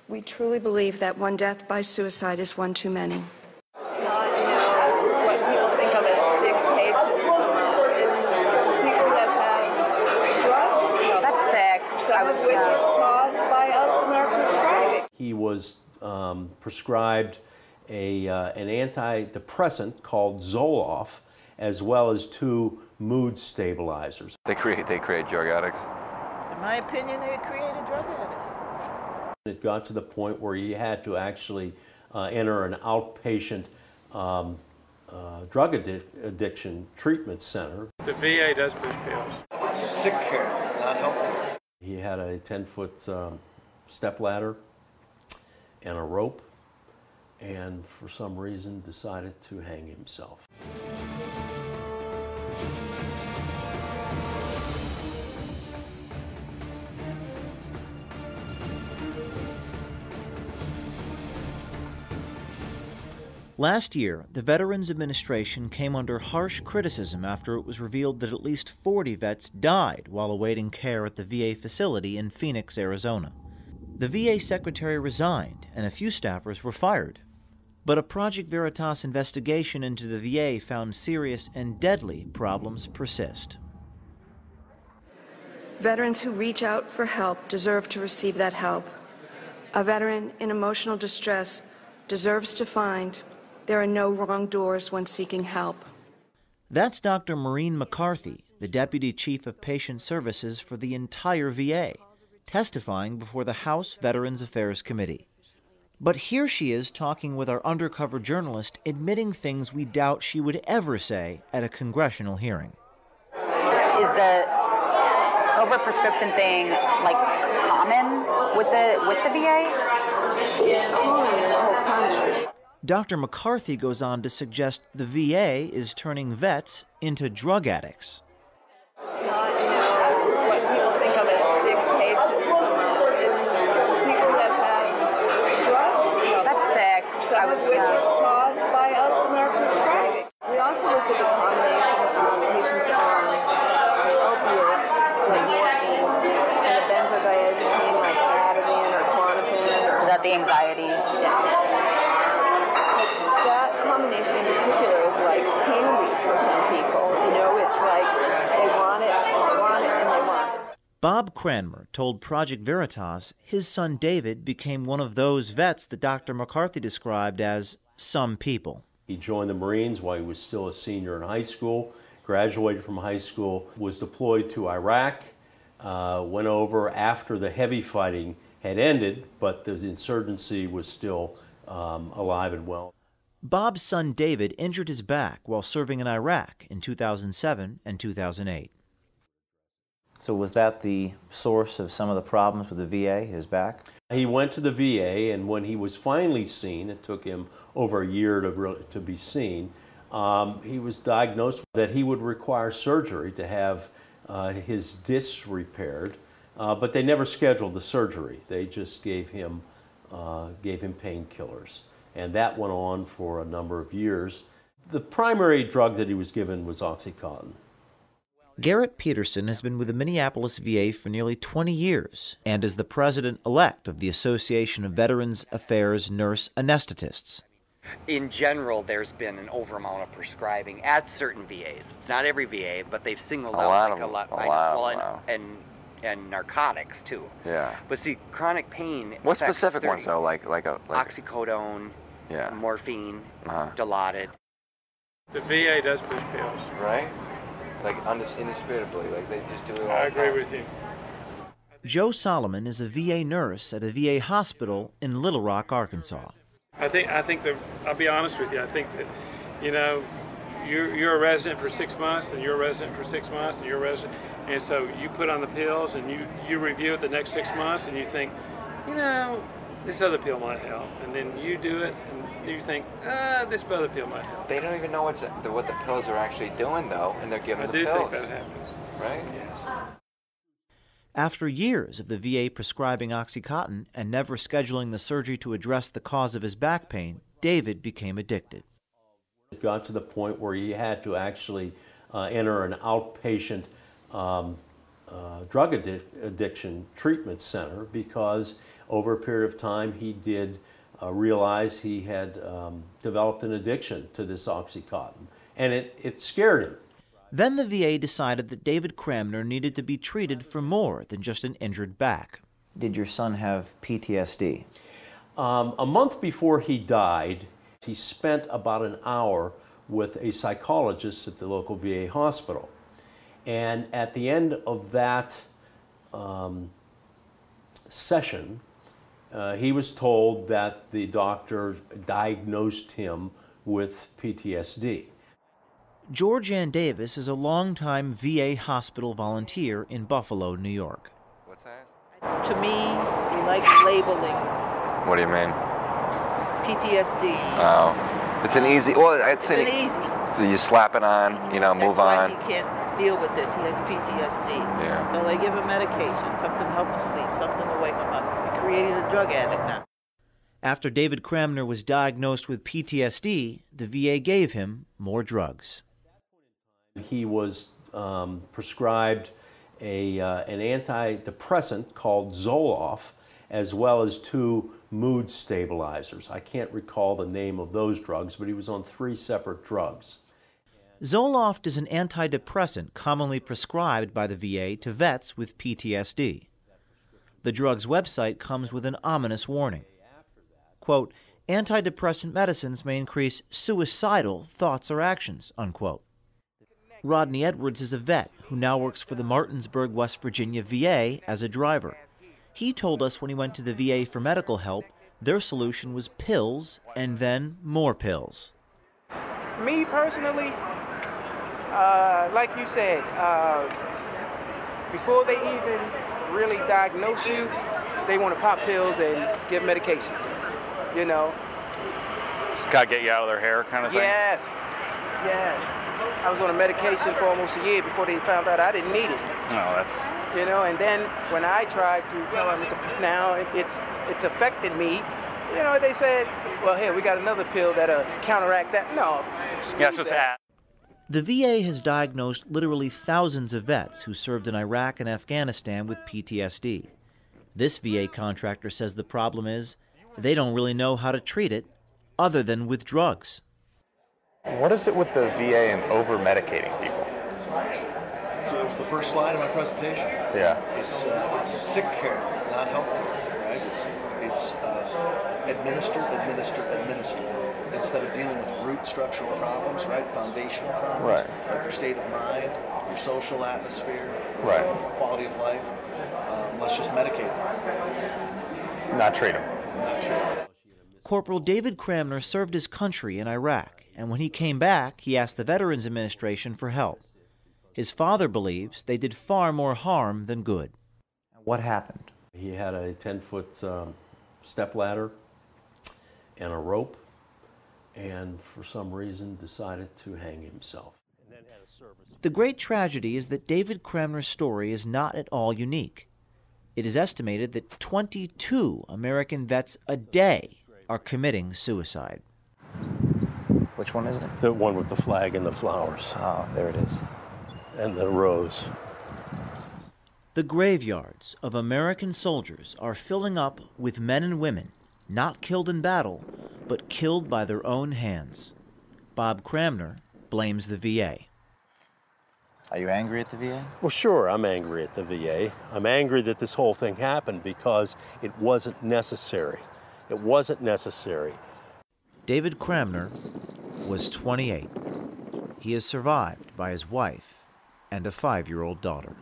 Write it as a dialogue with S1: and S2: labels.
S1: We truly believe that one death by suicide is one too many.
S2: It's not, what people think of as sick patients so much. It's people that have drug.
S3: That's sick.
S2: Some of which are caused by us in our prescribing.
S4: He was prescribed an antidepressant called Zoloft, as well as 2 mood stabilizers.
S5: They create drug addicts.
S6: In my opinion, they created drug addicts.
S4: It got to the point where he had to actually enter an outpatient drug addiction treatment center.
S7: The VA does push pills.
S8: It's sick care, not health care.
S4: He had a 10-foot step ladder and a rope, and for some reason decided to hang himself.
S9: Last year, the Veterans Administration came under harsh criticism after it was revealed that at least 40 vets died while awaiting care at the VA facility in Phoenix, Arizona. The VA secretary resigned, and a few staffers were fired. But a Project Veritas investigation into the VA found serious and deadly problems persist.
S1: Veterans who reach out for help deserve to receive that help. A veteran in emotional distress deserves to find there are no wrong doors when seeking help.
S9: That's Dr. Maureen McCarthy, the Deputy Chief of Patient Services for the entire VA, testifying before the House Veterans Affairs Committee. But here she is talking with our undercover journalist, admitting things we doubt she would ever say at a congressional hearing.
S3: Is the overprescription thing like common with the VA?
S2: It's common in the whole country.
S9: Dr. McCarthy goes on to suggest the VA is turning vets into drug addicts.
S2: It's not, what people think of as sick patients so much. It's people that have drug.
S3: That's sick.
S2: Some of which are caused by us in our prescribing. We also looked at the combination of patients on opiates, like morphine, and the benzodiazepine, like Ativan or Klonopin.
S3: Is that the anxiety?
S2: Yeah. That combination in particular is like candy for some people. It's like they want it, and they want it, and they want it.
S9: Bob Cranmer told Project Veritas his son David became one of those vets that Dr. McCarthy described as some people.
S4: He joined the Marines while he was still a senior in high school, graduated from high school, was deployed to Iraq, went over after the heavy fighting had ended, but the insurgency was still alive and well.
S9: Bob's son David injured his back while serving in Iraq in 2007 and 2008.
S10: So was that the source of some of the problems with the VA, his back?
S4: He went to the VA, and when he was finally seen, it took him over a year to be seen, he was diagnosed that he would require surgery to have his discs repaired, but they never scheduled the surgery. They just gave him painkillers. And that went on for a number of years. The primary drug that he was given was OxyContin.
S9: Garrett Peterson has been with the Minneapolis VA for nearly 20 years and is the president-elect of the Association of Veterans Affairs Nurse Anesthetists.
S11: In general, there's been an over amount of prescribing at certain VAs. It's not every VA, but they've singled out a lot. And narcotics too.
S5: Yeah.
S11: But see, chronic pain.
S5: What specific ones though? Like
S11: oxycodone.
S5: Yeah.
S11: Morphine. Dilaudid.
S7: The VA does push pills.
S5: Right. Like indisputably, like they just do it all the time.
S7: I agree with you.
S9: Joe Solomon is a VA nurse at a VA hospital in Little Rock, Arkansas.
S7: I think that I'll be honest with you. I think that, you're a resident for 6 months, and you're a resident for 6 months, and you're a resident, and so you put on the pills, and you review it the next 6 months, and you think, this other pill might help, and then you do it, and you think, this other pill might help.
S5: They don't even know what the pills are actually doing, though, and they're giving the pills.
S7: I do think that happens.
S5: Right?
S7: Yes.
S9: After years of the VA prescribing OxyContin and never scheduling the surgery to address the cause of his back pain, David became addicted.
S4: It got to the point where he had to actually enter an outpatient drug addiction treatment center because over a period of time he did realize he had developed an addiction to this Oxycontin, and it scared him.
S9: Then the VA decided that David Cramner needed to be treated for more than just an injured back.
S10: Did your son have PTSD?
S4: A month before he died, he spent about an hour with a psychologist at the local VA hospital. And at the end of that session, he was told that the doctor diagnosed him with PTSD.
S9: George Ann Davis is a longtime VA hospital volunteer in Buffalo, New York.
S5: What's that?
S6: To me, he likes labeling
S5: What do you mean?
S6: PTSD.
S5: Oh, it's an easy. Well, it's an
S6: easy.
S5: So you slap it on, you know, move on.
S6: That's why he can't deal with this. He has PTSD.
S5: Yeah.
S6: So they give him medication, something to help him sleep, something to wake him up. He created a drug addict now.
S9: After David Cramner was diagnosed with PTSD, the VA gave him more drugs.
S4: He was prescribed an antidepressant called Zoloft, as well as 2 mood stabilizers. I can't recall the name of those drugs, but he was on 3 separate drugs.
S9: Zoloft is an antidepressant commonly prescribed by the VA to vets with PTSD. The drug's website comes with an ominous warning. Quote, antidepressant medicines may increase suicidal thoughts or actions, unquote. Rodney Edwards is a vet who now works for the Martinsburg, West Virginia VA as a driver. He told us when he went to the VA for medical help, their solution was pills and then more pills.
S12: Me personally, like you said, before they even really diagnose you, they want to pop pills and give medication, you know.
S13: Just gotta get you out of their hair kind of thing?
S12: Yes, yes. I was on a medication for almost a year before they found out I didn't need it.
S13: Oh, that's...
S12: You know, and then when I tried to tell them now it's affected me, you know, they said, well, here, we got another pill that'll counteract that. No,
S13: yeah, it's just that.
S9: The VA has diagnosed literally thousands of vets who served in Iraq and Afghanistan with PTSD. This VA contractor says the problem is they don't really know how to treat it other than with drugs.
S13: What is it with the VA and over-medicating people?
S8: So it was the first slide of my presentation.
S13: Yeah.
S8: It's sick care, not health care, right? It's administer, instead of dealing with root structural problems, right? Foundational problems,
S13: right?
S8: Like your state of mind, your social atmosphere,
S13: right?
S8: Quality of life. Let's just medicate them.
S13: Not treat them.
S8: Not treat them.
S9: Corporal David Cramner served his country in Iraq, and when he came back, he asked the Veterans Administration for help. His father believes they did far more harm than good.
S10: What happened?
S4: He had a 10-foot step ladder and a rope, and for some reason decided to hang himself.
S9: The great tragedy is that David Cramner's story is not at all unique. It is estimated that 22 American vets a day are committing suicide.
S10: Which one is it?
S4: The one with the flag and the flowers.
S10: Oh, there it is.
S4: And the rose.
S9: The graveyards of American soldiers are filling up with men and women not killed in battle, but killed by their own hands. Bob Cramner blames the VA.
S10: Are you angry at the VA?
S4: Well, sure, I'm angry at the VA. I'm angry that this whole thing happened because it wasn't necessary. It wasn't necessary.
S9: David Cramner was 28. He is survived by his wife and a 5-year-old daughter.